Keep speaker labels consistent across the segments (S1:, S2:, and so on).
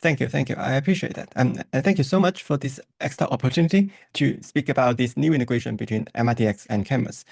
S1: Thank you. Thank you. I appreciate that. And thank you so much for this extra opportunity to speak about this new integration between MITx and Canvas.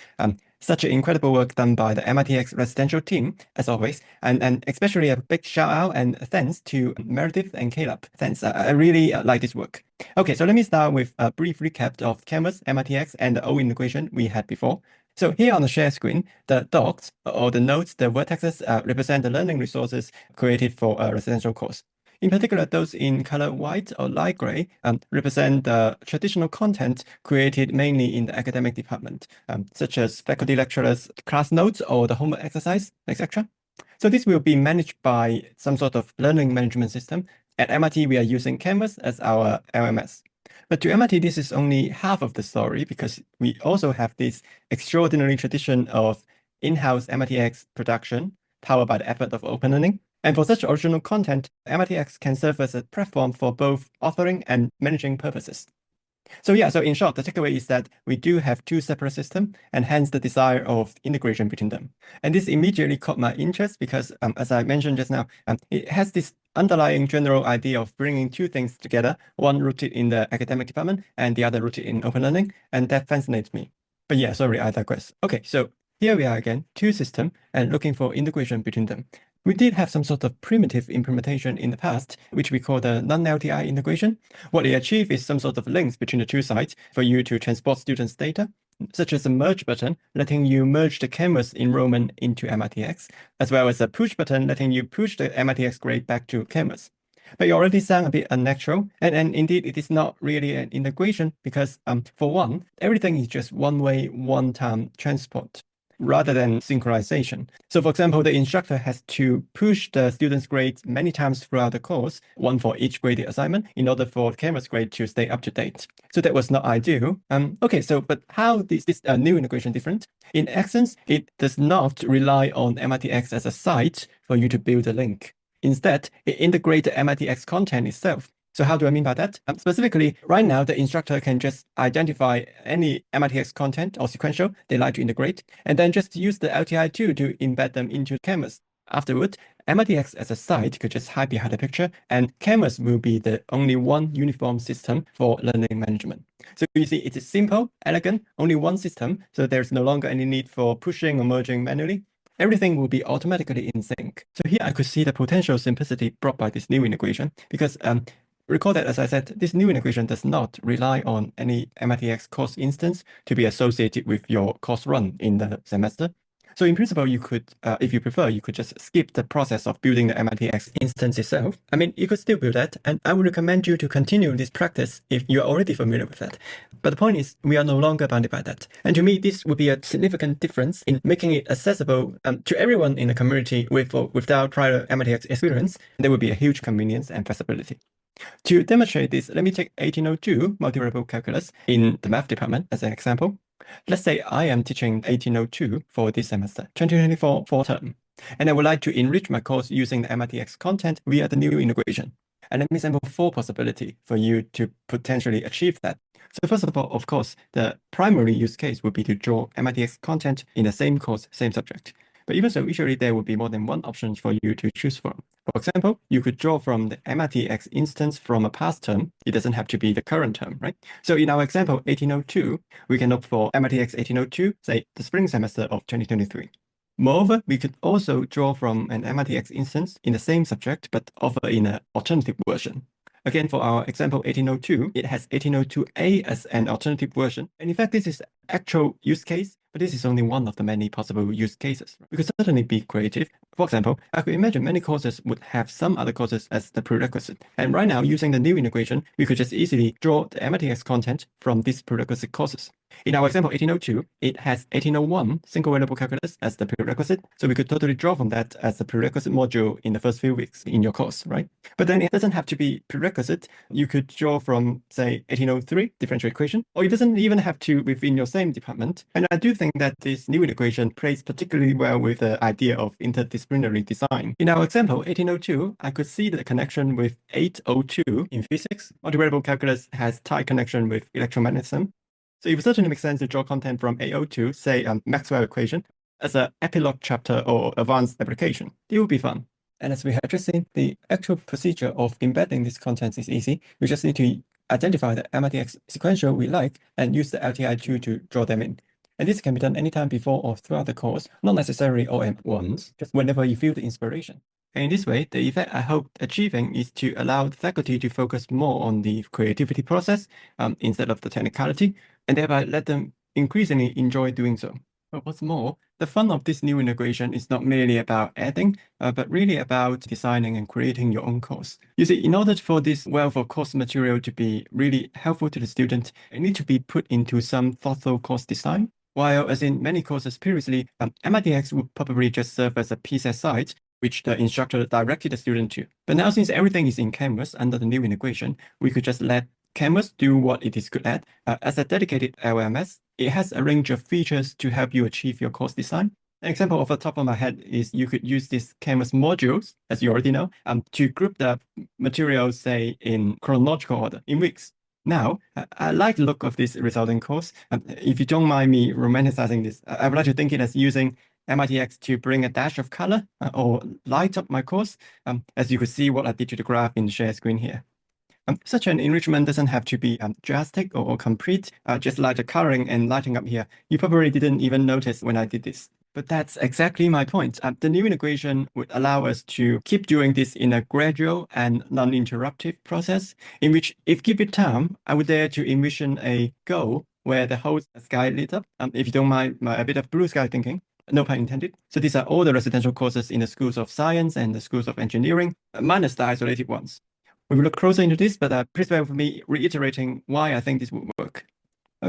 S1: Such an incredible work done by the MITx residential team, as always, and especially a big shout out and thanks to Meredith and Caleb. Thanks. I really like this work. Okay, so let me start with a brief recap of Canvas, MITx, and the old integration we had before. So here on the share screen, the dots or the nodes, the vertexes represent the learning resources created for a residential course. In particular, those in color white or light gray represent the traditional content created mainly in the academic department, such as faculty lecturers' class notes or the homework exercise, etc. So this will be managed by some sort of learning management system. At MIT, we are using Canvas as our LMS. But to MIT, this is only half of the story because we also have this extraordinary tradition of in-house MITx production powered by the effort of open learning. And for such original content, MITx can serve as a platform for both authoring and managing purposes. So in short, the takeaway is that we do have two separate systems and hence the desire of integration between them. And this immediately caught my interest because, as I mentioned just now, it has this underlying general idea of bringing two things together, one rooted in the academic department and the other rooted in open learning, and that fascinates me. But yeah, sorry, I digress. Okay, so here we are again, two systems and looking for integration between them. We did have some sort of primitive implementation in the past, which we call the non-LTI integration. What it achieves is some sort of links between the two sites for you to transport students' data, such as a merge button, letting you merge the Canvas enrollment into MITx, as well as a push button, letting you push the MITx grade back to Canvas. But it already sounds a bit unnatural, and indeed it is not really an integration because, for one, everything is just one-way, one-time transport rather than synchronization. So for example, the instructor has to push the student's grades many times throughout the course, one for each graded assignment, in order for Canvas grade to stay up to date. So that was not ideal. Okay, so but how is this new integration different? In essence, it does not rely on MITx as a site for you to build a link. Instead, it integrates the MITx content itself. So how do I mean by that? Specifically, right now, the instructor can just identify any MITx content or sequential they like to integrate, and then just use the LTI tool to embed them into Canvas. Afterward, MITx as a site could just hide behind the picture, and Canvas will be the only one uniform system for learning management. So you see, it's simple, elegant, only one system, so there's no longer any need for pushing or merging manually. Everything will be automatically in sync. So here I could see the potential simplicity brought by this new integration because recall that, as I said, this new integration does not rely on any MITx course instance to be associated with your course run in the semester. So in principle, you could, if you prefer, you could just skip the process of building the MITx instance itself. I mean, you could still build that, and I would recommend you to continue this practice if you're already familiar with that. But the point is, we are no longer bounded by that. And to me, this would be a significant difference in making it accessible to everyone in the community with or without prior MITx experience. There would be a huge convenience and flexibility. To demonstrate this, let me take 1802 multivariable calculus in the math department as an example. Let's say I am teaching 1802 for this semester, 2024 fall term, and I would like to enrich my course using the MITx content via the new integration. And let me sample four possibilities for you to potentially achieve that. So first of all, of course, the primary use case would be to draw MITx content in the same course, same subject. But even so, usually there will be more than one option for you to choose from. For example, you could draw from the MITx instance from a past term. It doesn't have to be the current term, right? So in our example, 1802, we can look for MITx 1802, say the spring semester of 2023. Moreover, we could also draw from an MITx instance in the same subject, but offer in an alternative version. Again, for our example 1802, it has 1802A as an alternative version. And in fact, this is actual use case, but this is only one of the many possible use cases. We could certainly be creative. For example, I could imagine many courses would have some other courses as the prerequisite. And right now, using the new integration, we could just easily draw the MITx content from these prerequisite courses. In our example 1802, it has 1801 single variable calculus as the prerequisite. So we could totally draw from that as the prerequisite module in the first few weeks in your course, right? But then it doesn't have to be prerequisite. You could draw from, say, 1803 differential equation, or it doesn't even have to within your same department. And I do think that this new integration plays particularly well with the idea of interdisciplinary design. In our example 1802, I could see the connection with 802 in physics. Multivariable calculus has tight connection with electromagnetism. So it would certainly make sense to draw content from 802, say Maxwell equation, as an epilogue chapter or advanced application. It would be fun. And as we have just seen, the actual procedure of embedding this content is easy. We just need to identify the MITx sequential we like and use the LTI tool to draw them in. And this can be done anytime before or throughout the course, not necessarily all at once, just whenever you feel the inspiration. And in this way, the effect I hope achieving is to allow the faculty to focus more on the creativity process instead of the technicality, and thereby let them increasingly enjoy doing so. But what's more, the fun of this new integration is not merely about adding, but really about designing and creating your own course. You see, in order for this wealth of course material to be really helpful to the student, it needs to be put into some thoughtful course design. While, as in many courses previously, MITx would probably just serve as a piece aside, which the instructor directed the student to. But now, since everything is in Canvas under the new integration, we could just let Canvas do what it is good at. As a dedicated LMS, it has a range of features to help you achieve your course design. An example off the top of my head is you could use these Canvas modules, as you already know, to group the materials, say, in chronological order, in weeks. Now, I like the look of this resulting course. If you don't mind me romanticizing this, I would like to think it as using MITx to bring a dash of color or light up my course, as you could see what I did to the graph in the share screen here. Such an enrichment doesn't have to be drastic or complete, just like the coloring and lighting up here. You probably didn't even notice when I did this. But that's exactly my point. The new integration would allow us to keep doing this in a gradual and non-interruptive process, in which, if given time, I would dare to envision a goal where the whole sky lit up. If you don't mind a bit of blue sky thinking. No pun intended. So these are all the residential courses in the schools of science and the schools of engineering, minus the isolated ones. We will look closer into this, but please bear with me reiterating why I think this would work.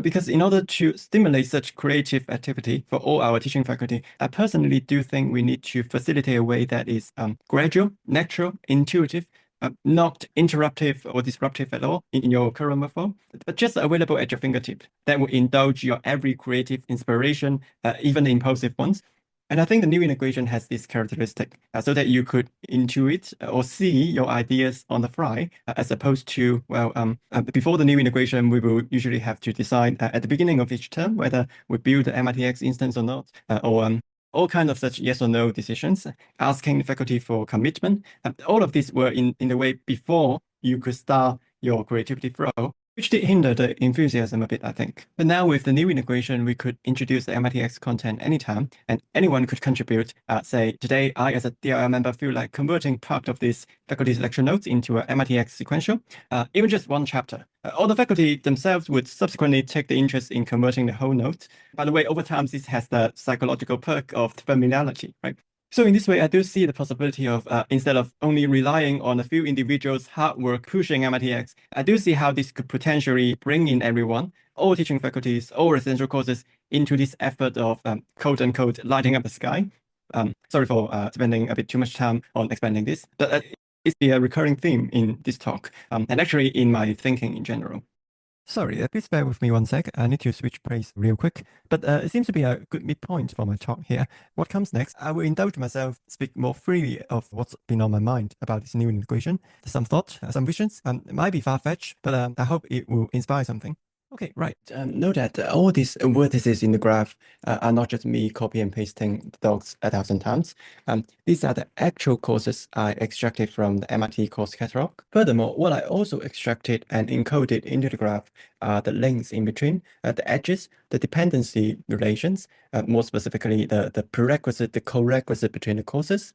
S1: Because in order to stimulate such creative activity for all our teaching faculty, I personally do think we need to facilitate a way that is gradual, natural, intuitive, not interruptive or disruptive at all in your current workflow, but just available at your fingertip that will indulge your every creative inspiration, even the impulsive ones. And I think the new integration has this characteristic so that you could intuit or see your ideas on the fly, as opposed to, well, before the new integration, we will usually have to decide at the beginning of each term whether we build the MITx instance or not, or all kinds of such yes or no decisions, asking the faculty for commitment. All of these were in the way before you could start your creativity flow, which did hinder the enthusiasm a bit, I think. But now with the new integration, we could introduce the MITx content anytime, and anyone could contribute. Say, today, I as a DLL member feel like converting part of this faculty's lecture notes into a MITx sequential, even just one chapter. All the faculty themselves would subsequently take the interest in converting the whole note. By the way, over time, this has the psychological perk of familiarity, right? So in this way, I do see the possibility of, instead of only relying on a few individuals' hard work pushing MITx, I do see how this could potentially bring in everyone, all teaching faculties, all residential courses, into this effort of quote unquote lighting up the sky. Sorry for spending a bit too much time on expanding this, but it's a recurring theme in this talk, and actually in my thinking in general. Sorry, please bear with me one sec. I need to switch place real quick. But it seems to be a good midpoint for my talk here. What comes next? I will indulge myself, speak more freely of what's been on my mind about this new integration. Some thoughts, some visions. It might be far-fetched, but I hope it will inspire something. Okay, right. Note that all these vertices in the graph are not just me copy and pasting the dogs 1,000 times. These are the actual courses I extracted from the MIT course catalog. Furthermore, what I also extracted and encoded into the graph are the links in between, the edges, the dependency relations, more specifically the prerequisite, the co-requisite between the courses.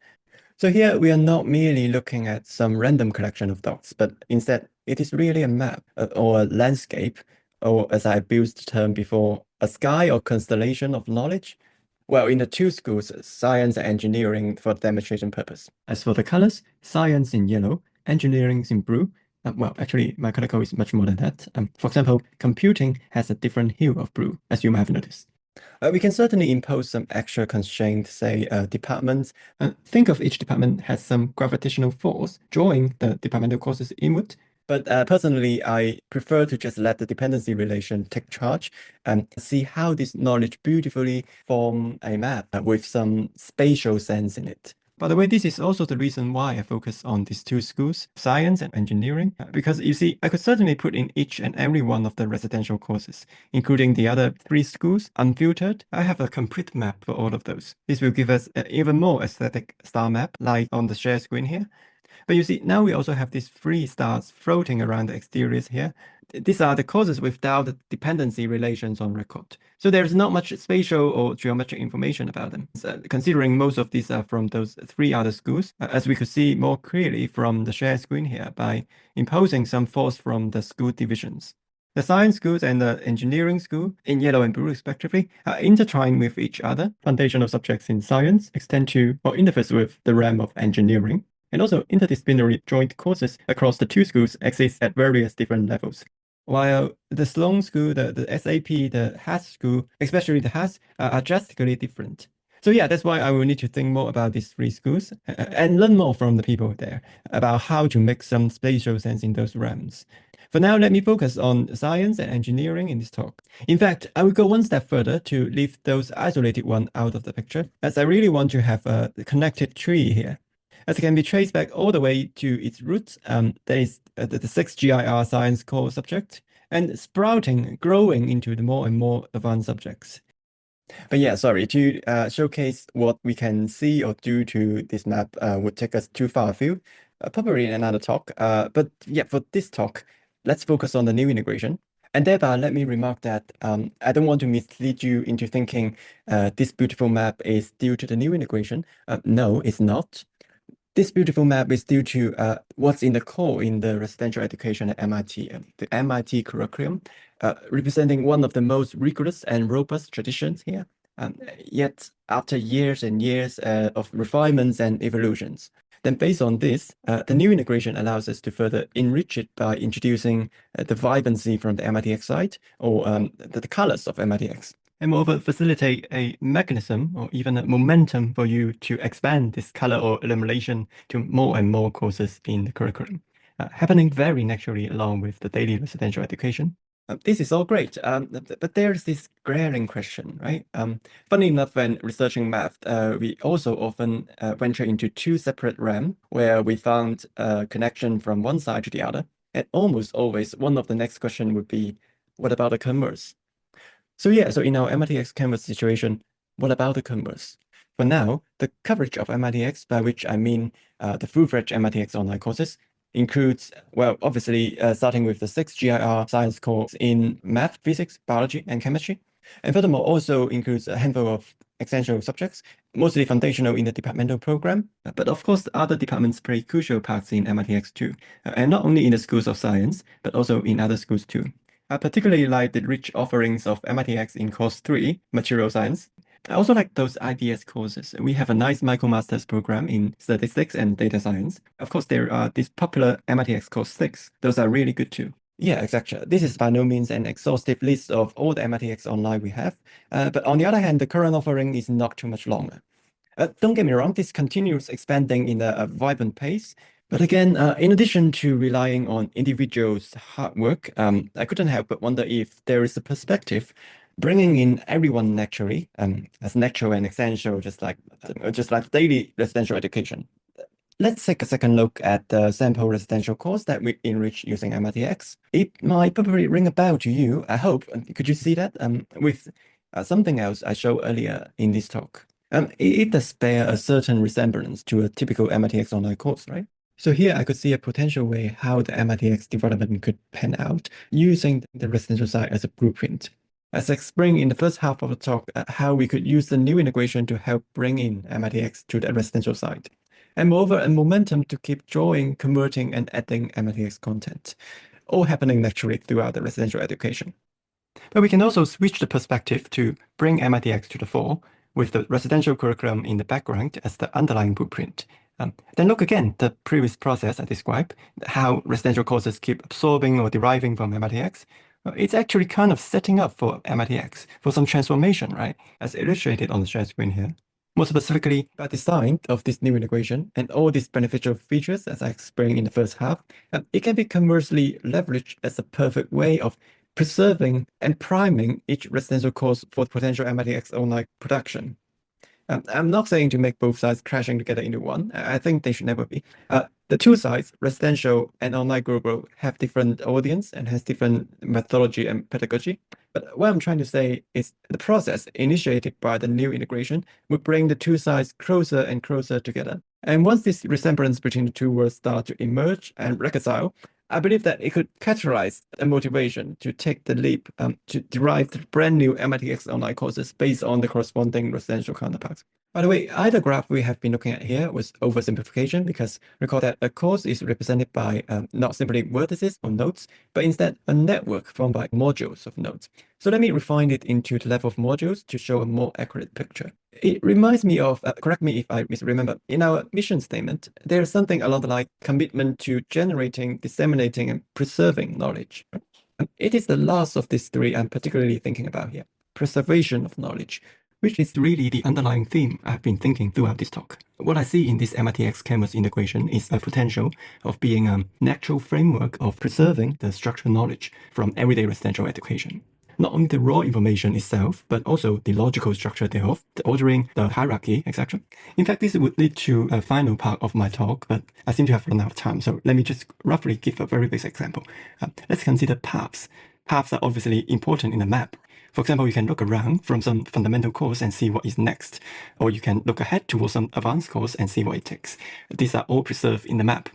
S1: So here we are not merely looking at some random collection of dots, but instead it is really a map or a landscape, or as I used the term before, a sky or constellation of knowledge. Well, in the two schools, science and engineering for demonstration purpose. As for the colors, science in yellow, engineering in blue. Well, actually, my color code is much more than that. For example, computing has a different hue of blue, as you might have noticed. We can certainly impose some extra constraints, say departments. Think of each department has some gravitational force drawing the departmental courses inward. But personally, I prefer to just let the dependency relation take charge and see how this knowledge beautifully form a map with some spatial sense in it. By the way, this is also the reason why I focus on these two schools, science and engineering, because you see, I could certainly put in each and every one of the residential courses, including the other three schools, unfiltered. I have a complete map for all of those. This will give us an even more aesthetic star map, like on the share screen here. But you see, now we also have these free stars floating around the exteriors here. These are the courses without the dependency relations on record. So there's not much spatial or geometric information about them. So considering most of these are from those three other schools, as we could see more clearly from the share screen here by imposing some force from the school divisions. The science schools and the engineering school, in yellow and blue respectively, are intertwined with each other. Foundational subjects in science extend to or interface with the realm of engineering. And also, interdisciplinary joint courses across the two schools exist at various different levels. While the Sloan School, the SAP, the HAS School, especially the HAS, are drastically different. So yeah, that's why I will need to think more about these three schools and learn more from the people there about how to make some spatial sense in those realms. For now, let me focus on science and engineering in this talk. In fact, I will go one step further to leave those isolated ones out of the picture, as I really want to have a connected tree here, as it can be traced back all the way to its roots, that is the 6 GIR Science Core subject, and sprouting, growing into the more and more advanced subjects. But yeah, sorry, to showcase what we can see or do to this map would take us too far afield, probably in another talk. But yeah, for this talk, let's focus on the new integration. And thereby, let me remark that I don't want to mislead you into thinking this beautiful map is due to the new integration. No, it's not. This beautiful map is due to what's in the core in the residential education at MIT, the MIT curriculum, representing one of the most rigorous and robust traditions here. Yet, after years and years of refinements and evolutions, then based on this, the new integration allows us to further enrich it by introducing the vibrancy from the MITx side, or the colors of MITx, and moreover facilitate a mechanism or even a momentum for you to expand this color or illumination to more and more courses in the curriculum, happening very naturally along with the daily residential education. This is all great, but there's this glaring question, right? Funny enough, when researching math, we also often venture into two separate realms where we found a connection from one side to the other. And almost always, one of the next question would be, what about the converse? So yeah, so in our MITx-Canvas situation, what about the converse? For now, the coverage of MITx, by which I mean the full-fledged MITx online courses, includes, well, obviously starting with the 6 GIR Science Core in math, physics, biology, and chemistry. And furthermore, also includes a handful of essential subjects, mostly foundational in the departmental program. But of course, other departments play crucial parts in MITx too, and not only in the schools of science, but also in other schools too. I particularly like the rich offerings of MITx in Course 3, Material Science. I also like those IDS courses. We have a nice MicroMasters program in Statistics and Data Science. Of course, there are these popular MITx Course 6. Those are really good too. Yeah, exactly. This is by no means an exhaustive list of all the MITx online we have. But on the other hand, the current offering is not too much longer. Don't get me wrong, this continues expanding in a vibrant pace. But again, in addition to relying on individuals' hard work, I couldn't help but wonder if there is a perspective bringing in everyone naturally, as natural and essential, just like daily residential education. Let's take a second look at the sample residential course that we enrich using MITx. It might probably ring a bell to you, I hope. Could you see that? With something else I showed earlier in this talk. It does bear a certain resemblance to a typical MITx online course, right? So here I could see a potential way how the MITx development could pan out using the residential side as a blueprint. As I explained in the first half of the talk, how we could use the new integration to help bring in MITx to the residential side. And moreover, a momentum to keep drawing, converting, and adding MITx content, all happening naturally throughout the residential education. But we can also switch the perspective to bring MITx to the fore, with the residential curriculum in the background as the underlying blueprint. Then look again, the previous process I described, how residential courses keep absorbing or deriving from MITx. It's actually kind of setting up for MITx for some transformation, right? As illustrated on the share screen here. More specifically, by design of this new integration and all these beneficial features, as I explained in the first half, it can be conversely leveraged as a perfect way of preserving and priming each residential course for potential MITx online production. I'm not saying to make both sides crashing together into one. I think they should never be. The two sides, residential and online global, have different audience and has different methodology and pedagogy. But what I'm trying to say is the process initiated by the new integration would bring the two sides closer and closer together. And once this resemblance between the two worlds start to emerge and reconcile, I believe that it could catalyze a motivation to take the leap to derive the brand new MITx online courses based on the corresponding residential counterparts. By the way, either graph we have been looking at here was oversimplification because recall that a course is represented by not simply vertices or nodes, but instead a network formed by modules of nodes. So let me refine it into the level of modules to show a more accurate picture. It reminds me of, correct me if I misremember, in our mission statement, there's something along the line commitment to generating, disseminating, and preserving knowledge. It is the last of these three I'm particularly thinking about here, preservation of knowledge, which is really the underlying theme I've been thinking throughout this talk. What I see in this MITx-Canvas integration is a potential of being a natural framework of preserving the structural knowledge from everyday residential education. Not only the raw information itself, but also the logical structure thereof, the ordering, the hierarchy, etc. In fact, this would lead to a final part of my talk, but I seem to have run out of time, so let me just roughly give a very basic example. Let's consider paths. Paths are obviously important in a map. For example, you can look around from some fundamental course and see what is next, or you can look ahead towards some advanced course and see what it takes. These are all preserved in the map.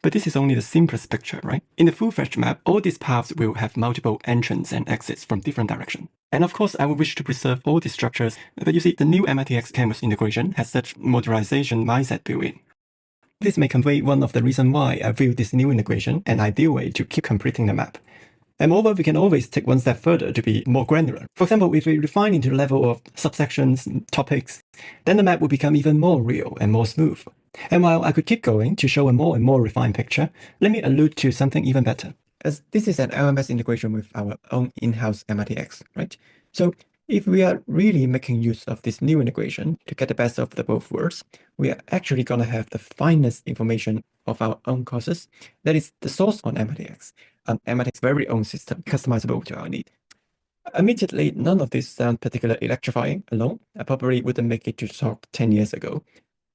S1: But this is only the simplest picture, right? In the full-fledged map, all these paths will have multiple entrances and exits from different directions. And of course, I would wish to preserve all these structures, but you see, the new MITx-Canvas integration has such modularization mindset built in. This may convey one of the reasons why I view this new integration an ideal way to keep completing the map. And moreover, we can always take one step further to be more granular. For example, if we refine into the level of subsections, topics, then the map will become even more real and more smooth. And while I could keep going to show a more and more refined picture, let me allude to something even better. As this is an LMS integration with our own in-house MITx, right? So if we are really making use of this new integration to get the best of the both worlds, we are actually going to have the finest information of our own courses. That is the source on MITx, MITx's very own system, customizable to our need. Admittedly, none of this sounds particularly electrifying alone. I probably wouldn't make it to talk 10 years ago.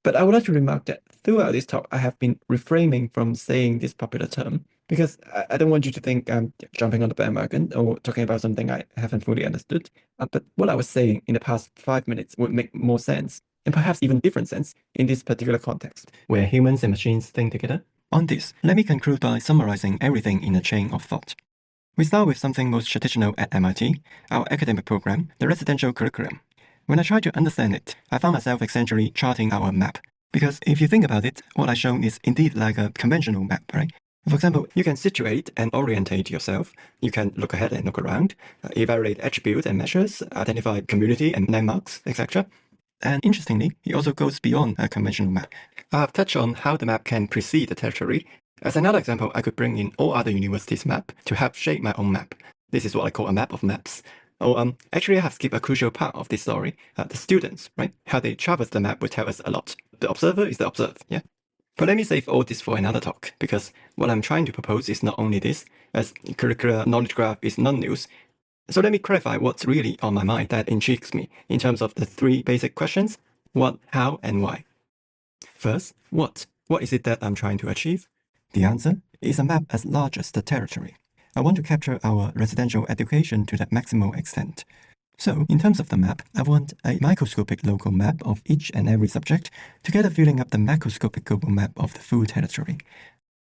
S1: But I would like to remark that throughout this talk, I have been refraining from saying this popular term because I don't want you to think I'm jumping on the bandwagon or talking about something I haven't fully understood. But what I was saying in the past 5 minutes would make more sense, and perhaps even different sense in this particular context, where humans and machines think together. On this, let me conclude by summarizing everything in a chain of thought. We start with something most traditional at MIT, our academic program, the residential curriculum. When I tried to understand it, I found myself essentially charting our map. Because if you think about it, what I've shown is indeed like a conventional map, right? For example, you can situate and orientate yourself. You can look ahead and look around, evaluate attributes and measures, identify community and landmarks, etc. And interestingly, it also goes beyond a conventional map. I have touched on how the map can precede the territory. As another example, I could bring in all other universities' map to help shape my own map. This is what I call a map of maps. Actually, I have skipped a crucial part of this story. The students, right? How they traverse the map will tell us a lot. The observer is the observed, yeah? But let me save all this for another talk, because what I'm trying to propose is not only this, as curricular knowledge graph is non-news. So let me clarify what's really on my mind that intrigues me in terms of the three basic questions: what, how, and why. First, what? What is it that I'm trying to achieve? The answer is a map as large as the territory. I want to capture our residential education to the maximal extent. So, in terms of the map, I want a microscopic local map of each and every subject, together filling up the macroscopic global map of the full territory.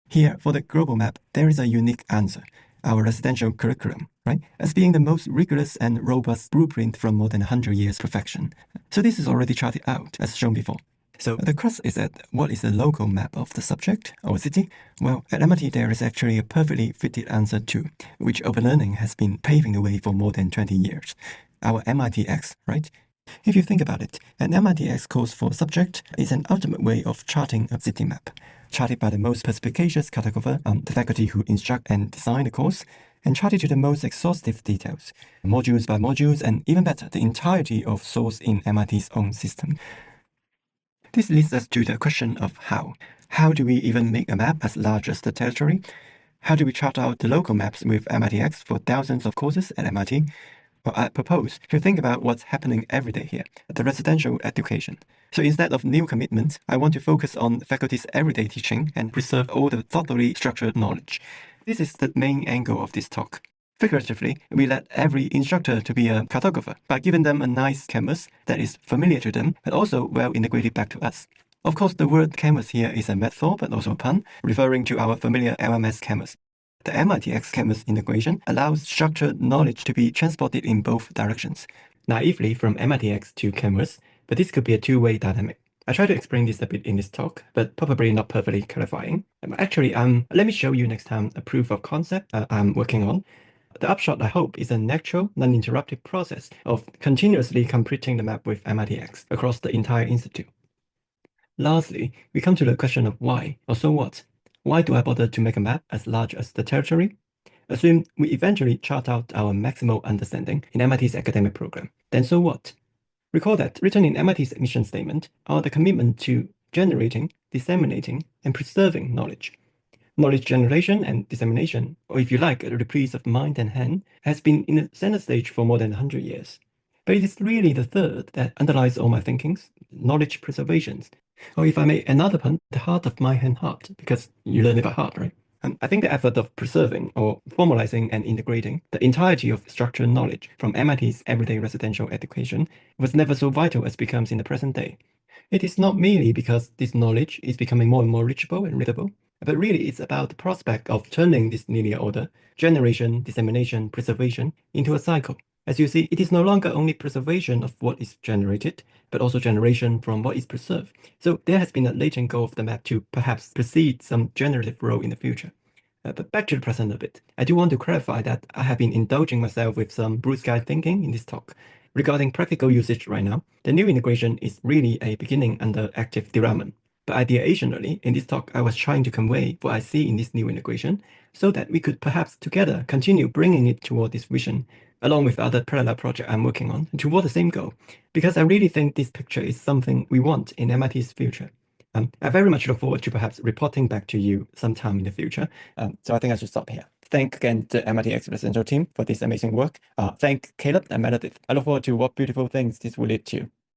S1: Here, for the global map, there is a unique answer: our residential curriculum, right? As being the most rigorous and robust blueprint from more than 100 years perfection. So this is already charted out, as shown before. So the crux is that what is the local map of the subject or city? Well, at MIT there is actually a perfectly fitted answer too, which open learning has been paving the way for more than 20 years. Our MITx, right? If you think about it, an MITx course for subject is an ultimate way of charting a city map, charted by the most perspicacious cartographer, the faculty who instruct and design the course, and charted to the most exhaustive details, modules by modules, and even better, the entirety of source in MIT's own system. This leads us to the question of how. How do we even make a map as large as the territory? How do we chart out the local maps with MITx for thousands of courses at MIT? Well, I propose to think about what's happening every day here, the residential education. So instead of new commitments, I want to focus on faculty's everyday teaching and preserve all the thoughtfully structured knowledge. This is the main angle of this talk. Figuratively, we let every instructor to be a cartographer by giving them a nice canvas that is familiar to them, but also well integrated back to us. Of course, the word canvas here is a metaphor, but also a pun, referring to our familiar LMS canvas. The MITx-Canvas integration allows structured knowledge to be transported in both directions, naively from MITx to Canvas, but this could be a two-way dynamic. I try to explain this a bit in this talk, but probably not perfectly clarifying. Actually, let me show you next time a proof of concept I'm working on. The upshot, I hope, is a natural, non-interrupted process of continuously completing the map with MITx across the entire institute. Lastly, we come to the question of why, or so what? Why do I bother to make a map as large as the territory? Assume we eventually chart out our maximal understanding in MIT's academic program. Then so what? Recall that written in MIT's mission statement are the commitment to generating, disseminating, and preserving knowledge. Knowledge generation and dissemination, or if you like, a reprise of mind and hand, has been in the center stage for more than 100 years. But it is really the third that underlies all my thinkings, knowledge preservations. Or if I may, another pun, the heart of mind and heart, because you learn it by heart, right? And I think the effort of preserving or formalizing and integrating the entirety of structured knowledge from MIT's everyday residential education was never so vital as becomes in the present day. It is not merely because this knowledge is becoming more and more reachable and readable, but really it's about the prospect of turning this linear order, generation, dissemination, preservation, into a cycle. As you see, it is no longer only preservation of what is generated, but also generation from what is preserved. So there has been a latent goal of the map to perhaps precede some generative role in the future. But back to the present a bit, I do want to clarify that I have been indulging myself with some blue sky thinking in this talk. Regarding practical usage right now, the new integration is really a beginning under active development. But ideationally, in this talk, I was trying to convey what I see in this new integration so that we could perhaps together continue bringing it toward this vision, along with other parallel projects I'm working on, toward the same goal. Because I really think this picture is something we want in MIT's future. I very much look forward to perhaps reporting back to you sometime in the future. So I think I should stop here. Thank again the MITx Residential team for this amazing work. Thank Caleb and Meredith. I look forward to what beautiful things this will lead to.